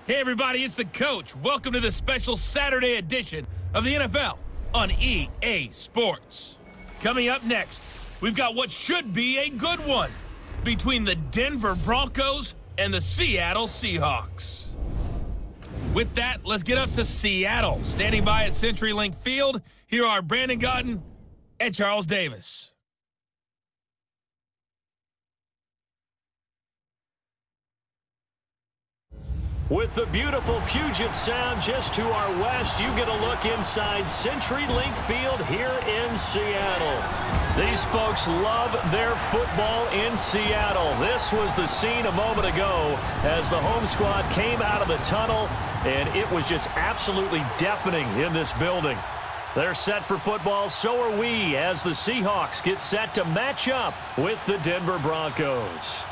Hey everybody, it's the coach. Welcome to this special Saturday edition of the NFL on EA Sports. Coming up next, we've got what should be a good one between the Denver Broncos and the Seattle Seahawks. With that, let's get up to Seattle. Standing by at CenturyLink Field, here are Brandon Gaudin and Charles Davis. With the beautiful Puget Sound just to our west, you get a look inside CenturyLink Field here in Seattle. These folks love their football in Seattle. This was the scene a moment ago as the home squad came out of the tunnel, and it was just absolutely deafening in this building. They're set for football, so are we, as the Seahawks get set to match up with the Denver Broncos.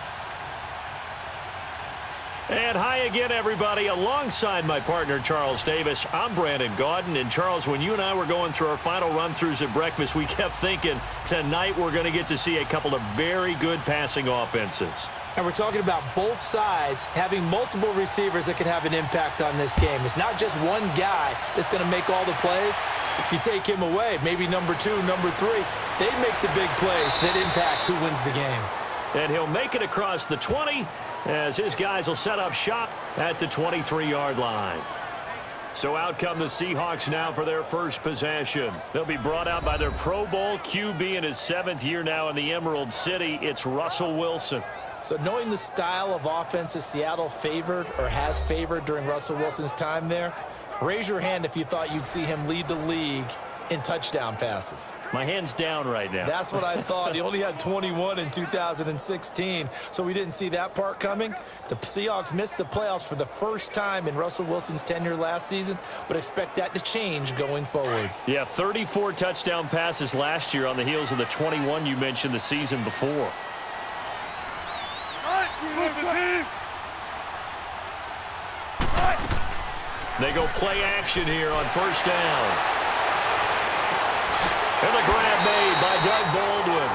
And hi again, everybody. Alongside my partner, Charles Davis, I'm Brandon Gaudin. And, Charles, when you and I were going through our final run-throughs at breakfast, we kept thinking tonight we're going to get to see a couple of very good passing offenses. And we're talking about both sides having multiple receivers that can have an impact on this game. It's not just one guy that's going to make all the plays. If you take him away, maybe number 2, number 3, they make the big plays that impact who wins the game. And he'll make it across the 20 as his guys will set up shop at the 23-yard line. So out come the Seahawks now for their first possession. They'll be brought out by their Pro Bowl QB in his 7th year now in the Emerald City. It's Russell Wilson. So knowing the style of offense that Seattle favored or has favored during Russell Wilson's time there, raise your hand if you thought you'd see him lead the league in touchdown passes. My hand's down right now. That's what I thought. He only had 21 in 2016, so we didn't see that part coming. The Seahawks missed the playoffs for the first time in Russell Wilson's tenure last season. Would expect that to change going forward. Yeah, 34 touchdown passes last year on the heels of the 21 you mentioned the season before. They go play action here on first down. And the grab made by Doug Baldwin.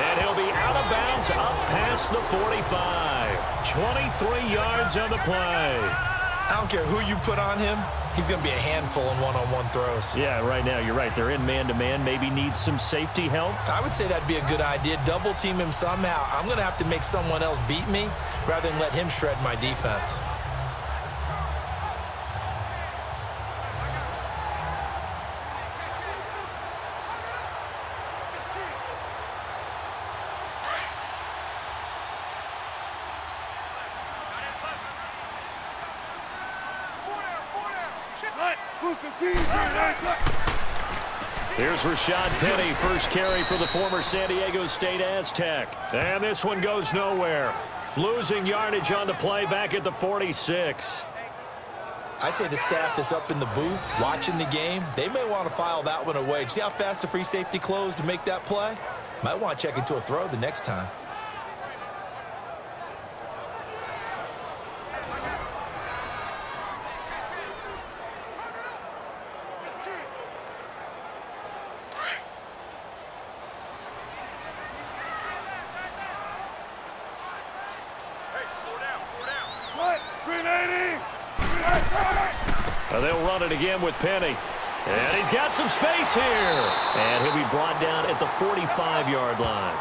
And he'll be out of bounds up past the 45. 23 yards on the play. I don't care who you put on him. He's going to be a handful in one-on-one throws. Yeah, right now, you're right. They're in man-to-man. Maybe need some safety help. I would say that'd be a good idea. Double team him somehow. I'm going to have to make someone else beat me rather than let him shred my defense. Here's Rashad Penny, first carry for the former San Diego State Aztec. And this one goes nowhere. Losing yardage on the play back at the 46. I'd say the staff that's up in the booth watching the game, they may want to file that one away. See how fast the free safety closed to make that play? Might want to check into a throw the next time. They'll run it again with Penny. And he's got some space here. And he'll be brought down at the 45-yard line.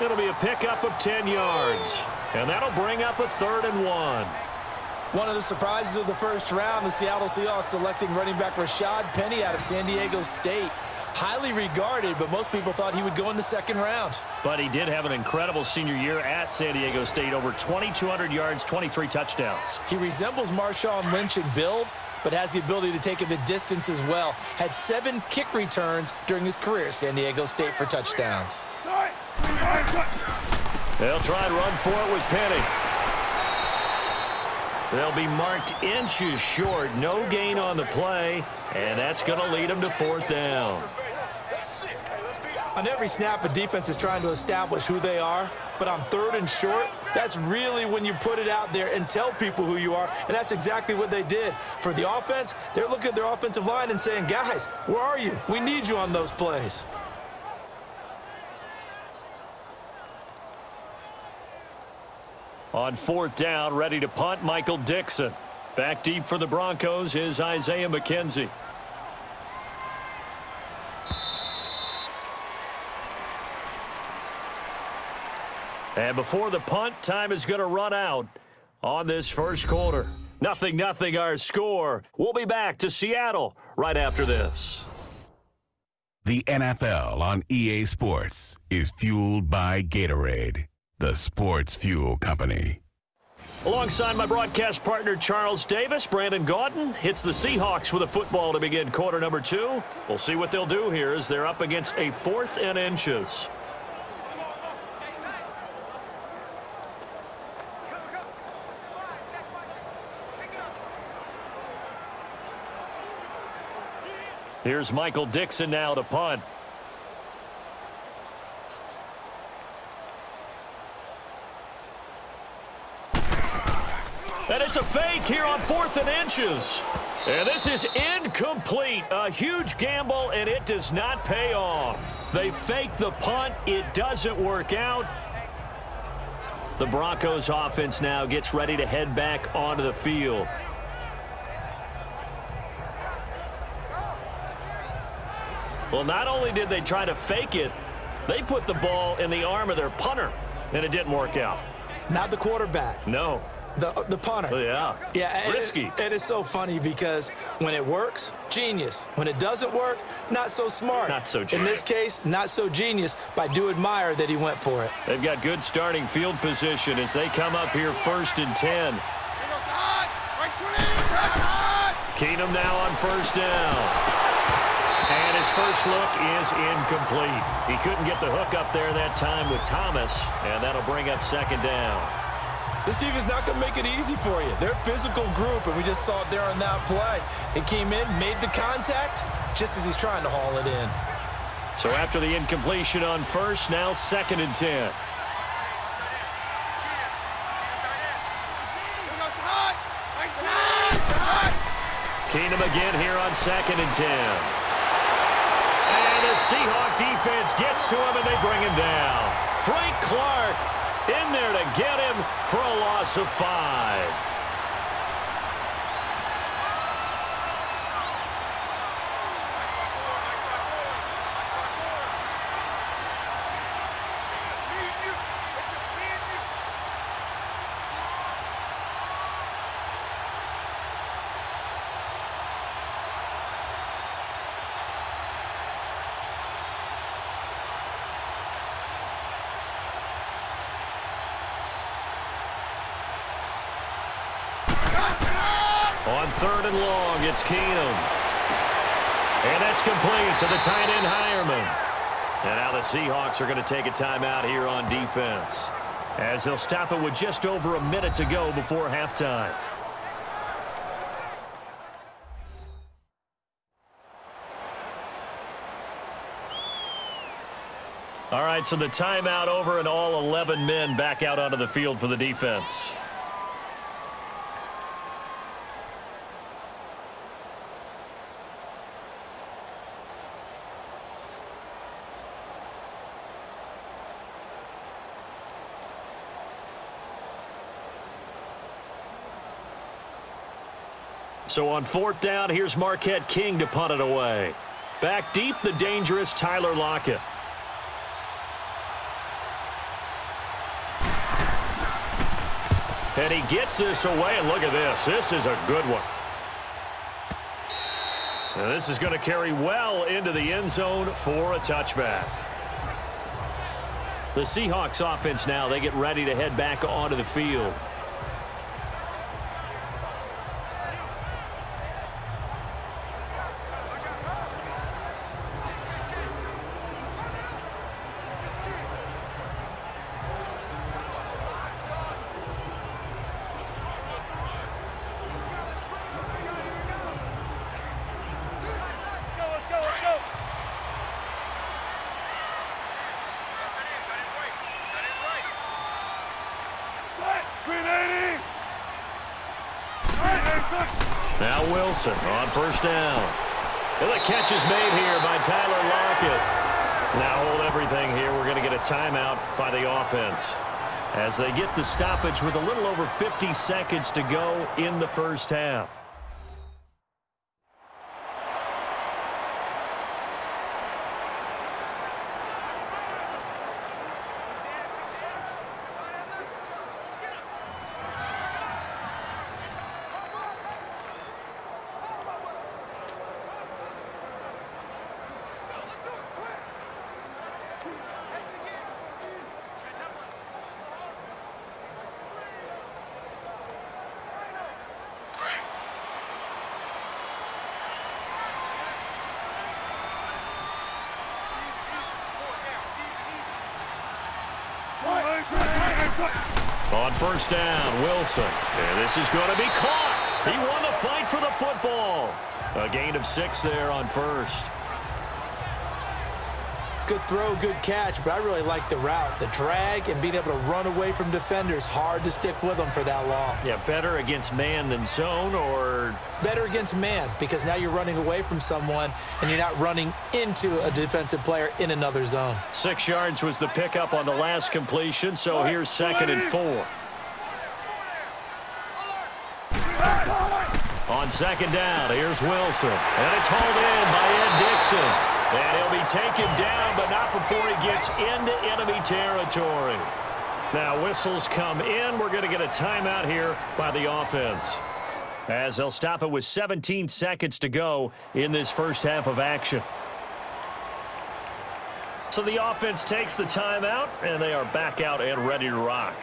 It'll be a pickup of 10 yards. And that'll bring up a 3rd and 1. One of the surprises of the first round, the Seattle Seahawks selecting running back Rashad Penny out of San Diego State. Highly regarded, but most people thought he would go in the 2nd round. But he did have an incredible senior year at San Diego State. Over 2,200 yards, 23 touchdowns. He resembles Marshawn Lynch in build, but has the ability to take it the distance as well. Had 7 kick returns during his career at San Diego State for touchdowns. They'll try and run for it with Penny. They'll be marked inches short. No gain on the play, and that's going to lead them to 4th down. On every snap, a defense is trying to establish who they are, but on 3rd and short, that's really when you put it out there and tell people who you are, and that's exactly what they did. For the offense, they're looking at their offensive line and saying, guys, where are you? We need you on those plays. On 4th down, ready to punt, Michael Dixon. Back deep for the Broncos is Isaiah McKenzie. And before the punt, time is going to run out on this first quarter. 0-0 our score. We'll be back to Seattle right after this. The NFL on EA Sports is fueled by Gatorade, the sports fuel company. Alongside my broadcast partner, Charles Davis, Brandon Gaudin hits the Seahawks with a football to begin quarter number 2. We'll see what they'll do here as they're up against a 4th and inches. Here's Michael Dixon now to punt. And it's a fake here on 4th and inches. And this is incomplete. A huge gamble, and it does not pay off. They fake the punt. It doesn't work out. The Broncos offense now gets ready to head back onto the field. Well, not only did they try to fake it, they put the ball in the arm of their punter, and it didn't work out. Not the quarterback. No. The punter. Oh, yeah. Yeah. Risky. And it's so funny because when it works, genius. When it doesn't work, not so smart. Not so genius. In this case, not so genius, but I do admire that he went for it. They've got good starting field position as they come up here 1st and 10. Keenum now on 1st down. And his first look is incomplete. He couldn't get the hook up there that time with Thomas, and that'll bring up 2nd down. This defense is not going to make it easy for you. They're a physical group, and we just saw it there on that play. It came in, made the contact, just as he's trying to haul it in. So after the incompletion on 1st, now 2nd and 10. Keenum again here on 2nd and 10. And the Seahawk defense gets to him, and they bring him down. Frank Clark in there to get him for a loss of 5. On 3rd and long, it's Keenum. And that's complete to the tight end, Hireman. And now the Seahawks are going to take a timeout here on defense, as they'll stop it with just over a minute to go before halftime. All right, so the timeout over, and all 11 men back out onto the field for the defense. So on 4th down, here's Marquette King to punt it away. Back deep, the dangerous Tyler Lockett. And he gets this away, and look at this. This is a good one. And this is going to carry well into the end zone for a touchback. The Seahawks offense now, they get ready to head back onto the field. Now Wilson on 1st down. And the catch is made here by Tyler Lockett. Now hold everything here. We're going to get a timeout by the offense. as they get the stoppage with a little over 50 seconds to go in the first half. On first down, Wilson. And this is going to be caught. He won the fight for the football. A gain of 6 there on first. Good throw, good catch, but I really like the route. The drag and being able to run away from defenders. Hard to stick with them for that long. Yeah, better against man than zone, or? Better against man, because now you're running away from someone and you're not running into a defensive player in another zone. 6 yards was the pickup on the last completion, so here's 2nd and 4. On 2nd down, here's Wilson. And it's hauled in by Ed Dixon. And he'll be taken down, but not before he gets into enemy territory. Now, whistles come in. We're going to get a timeout here by the offense, as they'll stop it with 17 seconds to go in this first half of action. So the offense takes the timeout, and they are back out and ready to rock.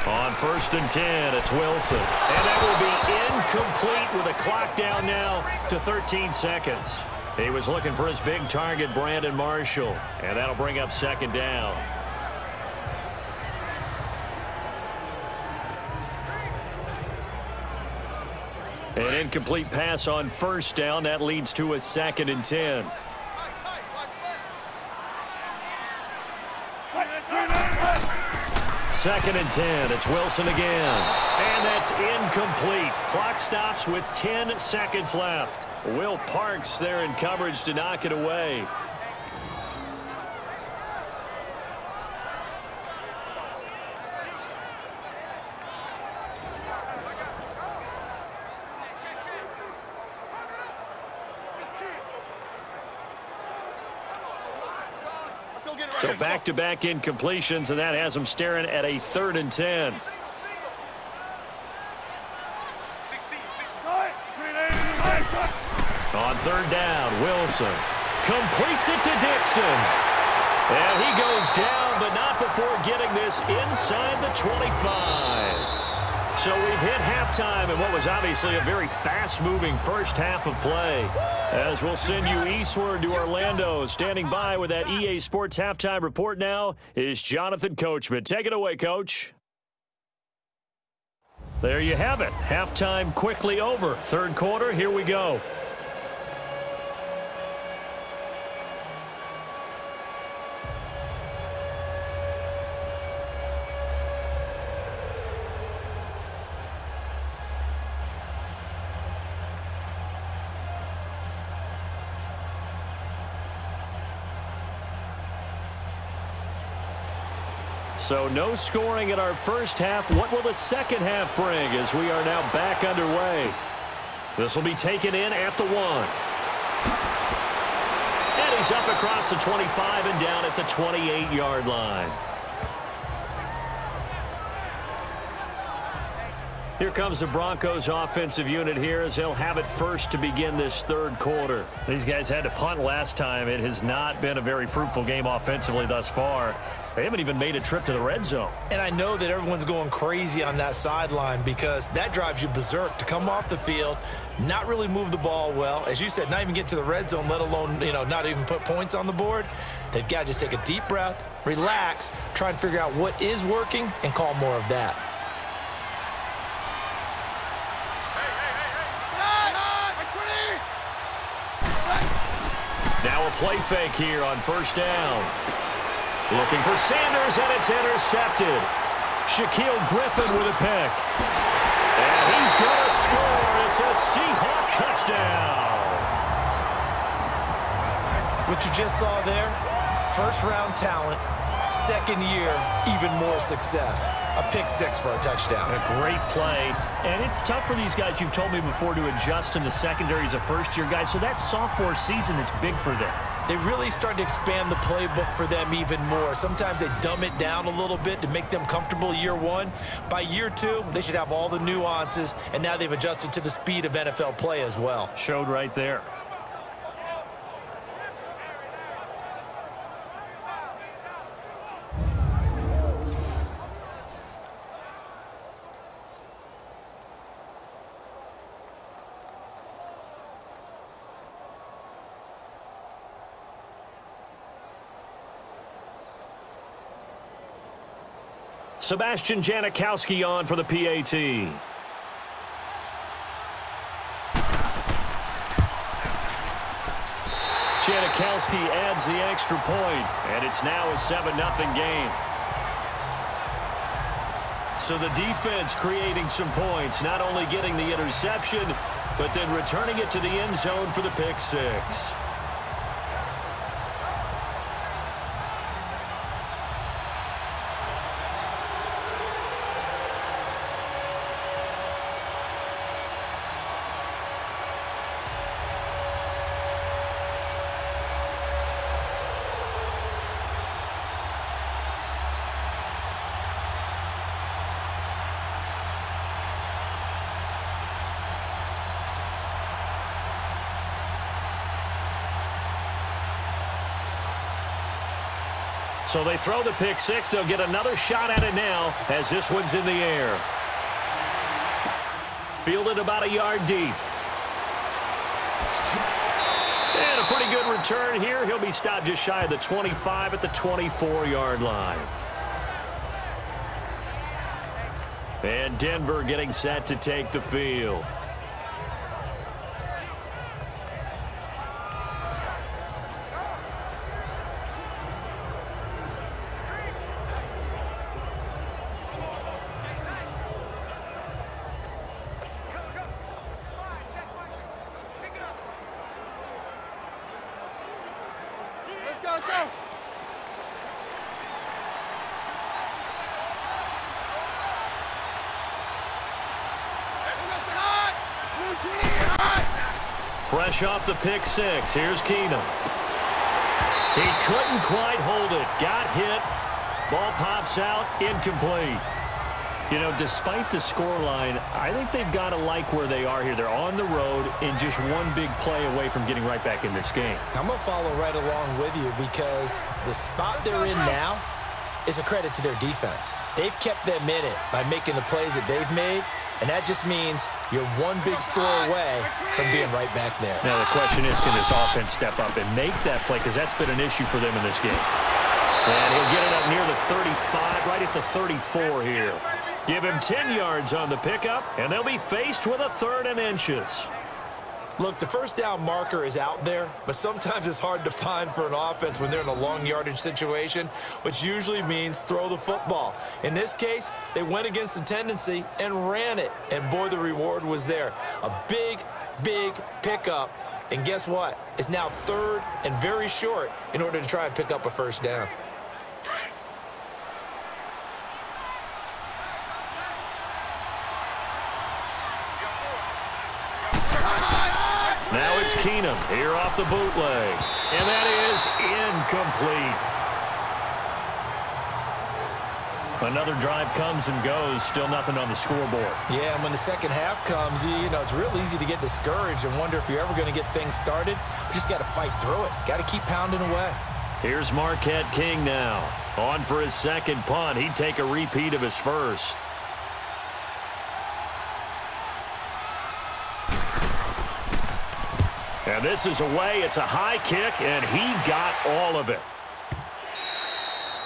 On 1st and 10, it's Wilson. And that will be incomplete with a clock down now to 13 seconds. He was looking for his big target, Brandon Marshall. And that'll bring up 2nd down. An incomplete pass on 1st down. That leads to a 2nd and 10. Second and 10. It's Wilson again. And that's incomplete. Clock stops with 10 seconds left. Will Parks there in coverage to knock it away. So back-to-back incompletions, and that has them staring at a 3rd and 10. On 3rd down, Wilson completes it to Dixon. And he goes down, but not before getting this inside the 25. So we've hit halftime in what was obviously a very fast-moving first half of play. As we'll send you eastward to Orlando. Standing by with that EA Sports halftime report now is Jonathan Coachman. Take it away, Coach. There you have it. Halftime quickly over. 3rd quarter, here we go. So no scoring in our first half. What will the second half bring as we are now back underway? This will be taken in at the 1. And he's up across the 25 and down at the 28-yard line. Here comes the Broncos offensive unit here as they'll have it first to begin this 3rd quarter. These guys had to punt last time. It has not been a very fruitful game offensively thus far. They haven't even made a trip to the red zone. And I know that everyone's going crazy on that sideline because that drives you berserk to come off the field, not really move the ball well. As you said, not even get to the red zone, let alone, not even put points on the board. They've got to just take a deep breath, relax, try and figure out what is working, and call more of that. a play fake here on first down. Looking for Sanders, and it's intercepted. Shaquille Griffin with a pick. And he's going to score. It's a Seahawks touchdown. What you just saw there, first-round talent, second year, even more success. A pick six for a touchdown. A great play. And it's tough for these guys, you've told me before, to adjust in the secondary as a first-year guy. So that sophomore season is big for them. They really started to expand the playbook for them even more. Sometimes they dumb it down a little bit to make them comfortable year one. By year two, they should have all the nuances, and now they've adjusted to the speed of NFL play as well. Showed right there. Sebastian Janikowski on for the PAT. Janikowski adds the extra point, and it's now a 7-0 game. So the defense creating some points, not only getting the interception, but then returning it to the end zone for the pick six. So they throw the pick six. They'll get another shot at it now as this one's in the air. Fielded about a yard deep. And a pretty good return here. He'll be stopped just shy of the 25 at the 24-yard line. And Denver getting set to take the field. Fresh off the pick six, here's Keenum. He couldn't quite hold it. Got hit. Ball pops out, incomplete. You know, despite the scoreline, I think they've got to like where they are here. They're on the road and just one big play away from getting right back in this game. I'm going to follow right along with you because the spot they're in now is a credit to their defense. They've kept them in it by making the plays that they've made, and that just means you're one big score away from being right back there. Now the question is, can this offense step up and make that play? Because that's been an issue for them in this game. And he'll get it up near the 35, right at the 34 here. Give him 10 yards on the pickup, and they'll be faced with a 3rd and inches. Look, the first down marker is out there, but sometimes it's hard to find for an offense when they're in a long yardage situation, which usually means throw the football. In this case, they went against the tendency and ran it, and boy, the reward was there. A big, big pickup, and guess what? It's now 3rd and very short in order to try and pick up a first down. Now it's Keenum here off the bootleg. And that is incomplete. Another drive comes and goes. Still nothing on the scoreboard. Yeah, and when the second half comes, you know, it's real easy to get discouraged and wonder if you're ever going to get things started. You just got to fight through it. Got to keep pounding away. Here's Marquette King now. On for his second punt. He'd take a repeat of his first. And this is away. It's a high kick, and he got all of it.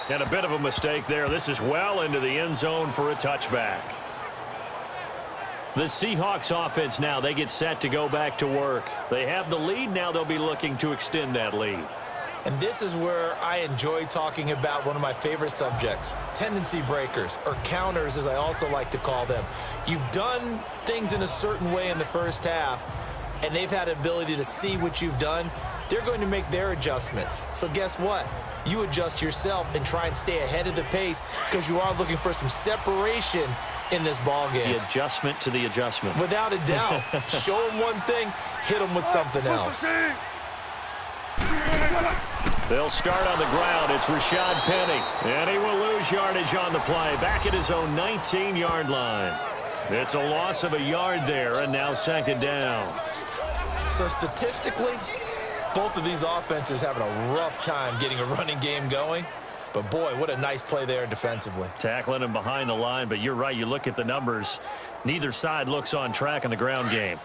And a bit of a mistake there. This is well into the end zone for a touchback. The Seahawks offense now, they get set to go back to work. They have the lead. Now they'll be looking to extend that lead. And this is where I enjoy talking about one of my favorite subjects, tendency breakers, or counters as I also like to call them. You've done things in a certain way in the first half, and they've had the ability to see what you've done. They're going to make their adjustments. So guess what? You adjust yourself and try and stay ahead of the pace because you are looking for some separation in this ball game. The adjustment to the adjustment. Without a doubt. Show them one thing, hit them with something else. They'll start on the ground. It's Rashad Penny, and he will lose yardage on the play. Back at his own 19-yard line. It's a loss of a yard there, and now second down. So statistically, both of these offenses having a rough time getting a running game going. But, boy, what a nice play there defensively. Tackling him behind the line, but you're right. You look at the numbers. Neither side looks on track in the ground game.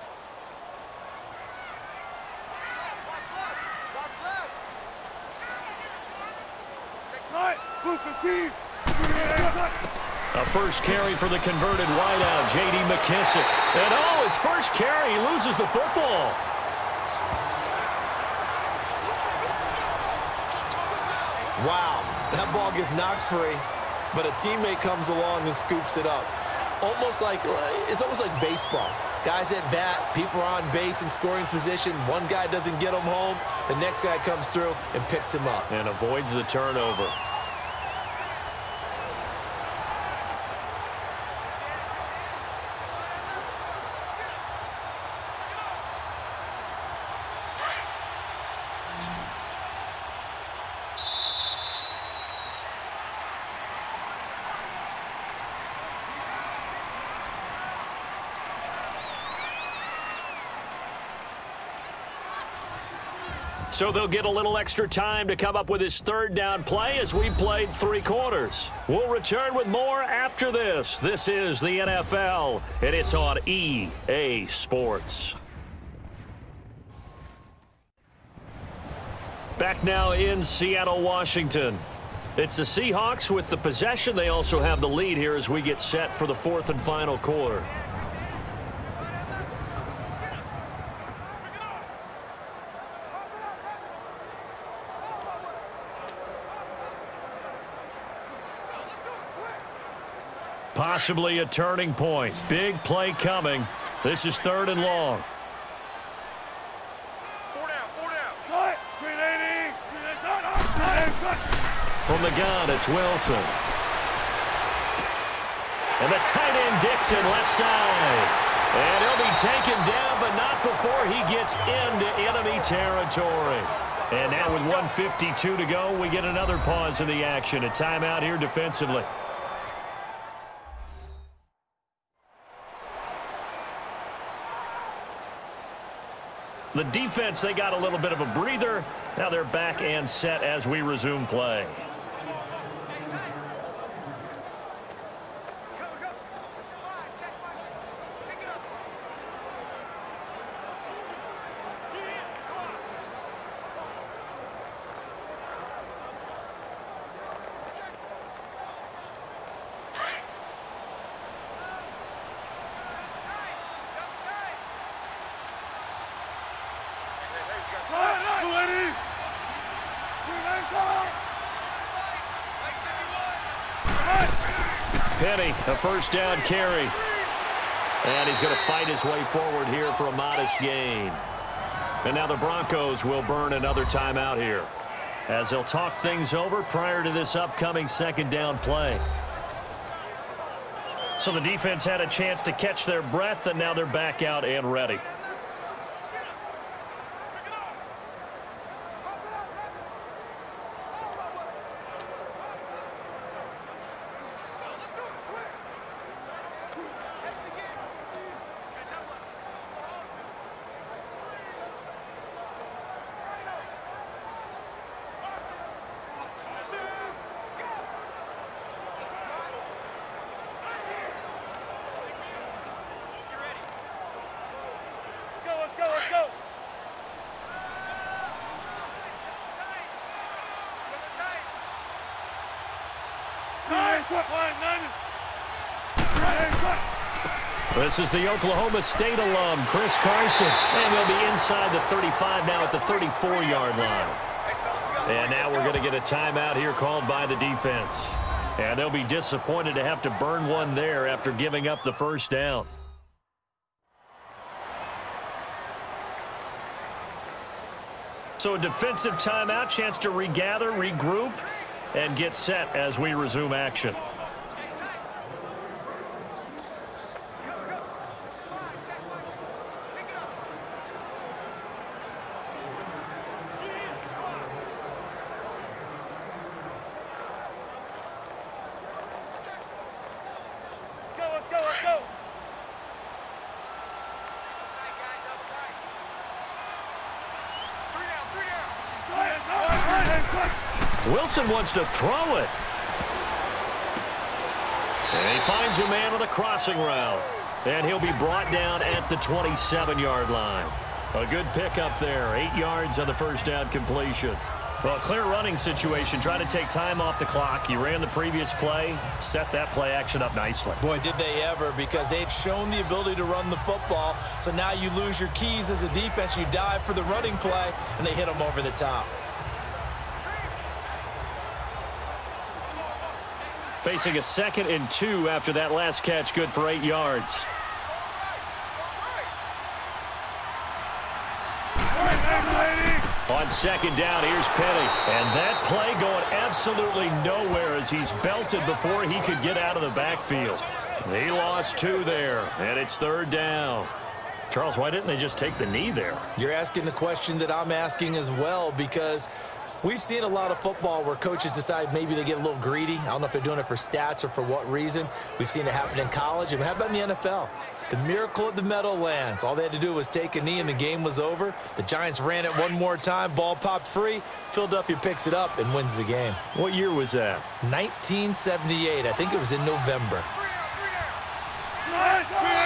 A first carry for the converted wideout, J.D. McKissick. And, oh, his first carry, he loses the football. Wow, that ball gets knocked free, but a teammate comes along and scoops it up. It's almost like baseball. Guys at bat, people are on base in scoring position. One guy doesn't get him home. The next guy comes through and picks him up. And avoids the turnover. So they'll get a little extra time to come up with his third down play as we played 3 quarters. We'll return with more after this. This is the NFL, and it's on EA Sports. Back now in Seattle, Washington. It's the Seahawks with the possession. They also have the lead here as we get set for the 4th and final quarter. Possibly a turning point. Big play coming. This is 3rd and long. From the gun, it's Wilson. And the tight end, Dixon, left side. And he'll be taken down, but not before he gets into enemy territory. And now with 1:52 to go, we get another pause in the action. A timeout here defensively. The defense, they got a little bit of a breather. Now they're back and set as we resume play. Penny, a first down carry. And he's going to fight his way forward here for a modest gain. And now the Broncos will burn another timeout here as they'll talk things over prior to this upcoming 2nd down play. So the defense had a chance to catch their breath, and now they're back out and ready. This is the Oklahoma State alum, Chris Carson. And they'll be inside the 35 now at the 34-yard line. And now we're going to get a timeout here called by the defense. And they'll be disappointed to have to burn one there after giving up the first down. So a defensive timeout, chance to regather, regroup, and get set as we resume action. Wilson wants to throw it. And he finds a man on the crossing route. And he'll be brought down at the 27-yard line. A good pickup there. 8 yards on the first down completion. Well, clear running situation. Try to take time off the clock. You ran the previous play. Set that play action up nicely. Boy, did they ever, because they'd shown the ability to run the football. So now you lose your keys as a defense. You dive for the running play, and they hit them over the top. Facing a 2nd and 2 after that last catch, good for 8 yards. On 2nd down, here's Petty. And that play going absolutely nowhere as he's belted before he could get out of the backfield. He lost 2 there, and it's 3rd down. Charles, why didn't they just take the knee there? You're asking the question that I'm asking as well, because we've seen a lot of football where coaches decide maybe they get a little greedy. I don't know if they're doing it for stats or for what reason. We've seen it happen in college. And how about in the NFL? The miracle at the Meadowlands. All they had to do was take a knee and the game was over. The Giants ran it one more time. Ball popped free. Philadelphia picks it up and wins the game. What year was that? 1978. I think it was in November.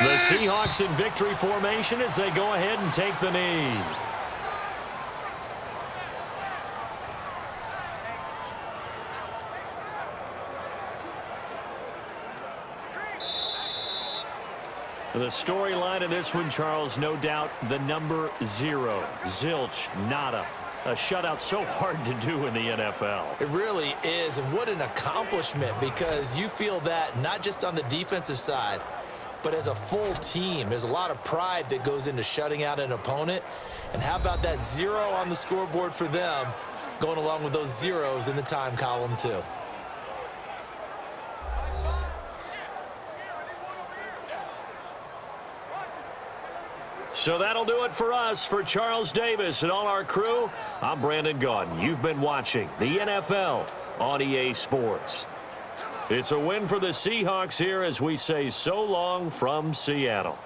The Seahawks in victory formation as they go ahead and take the knee. The storyline in this one, Charles, no doubt the number 0. Zilch, nada. A shutout so hard to do in the NFL. It really is, and what an accomplishment, because you feel that not just on the defensive side, but as a full team. There's a lot of pride that goes into shutting out an opponent. And how about that 0 on the scoreboard for them, going along with those zeros in the time column too. So that'll do it for us. For Charles Davis and all our crew, I'm Brandon Gaudin. You've been watching the NFL on EA Sports. It's a win for the Seahawks here as we say so long from Seattle.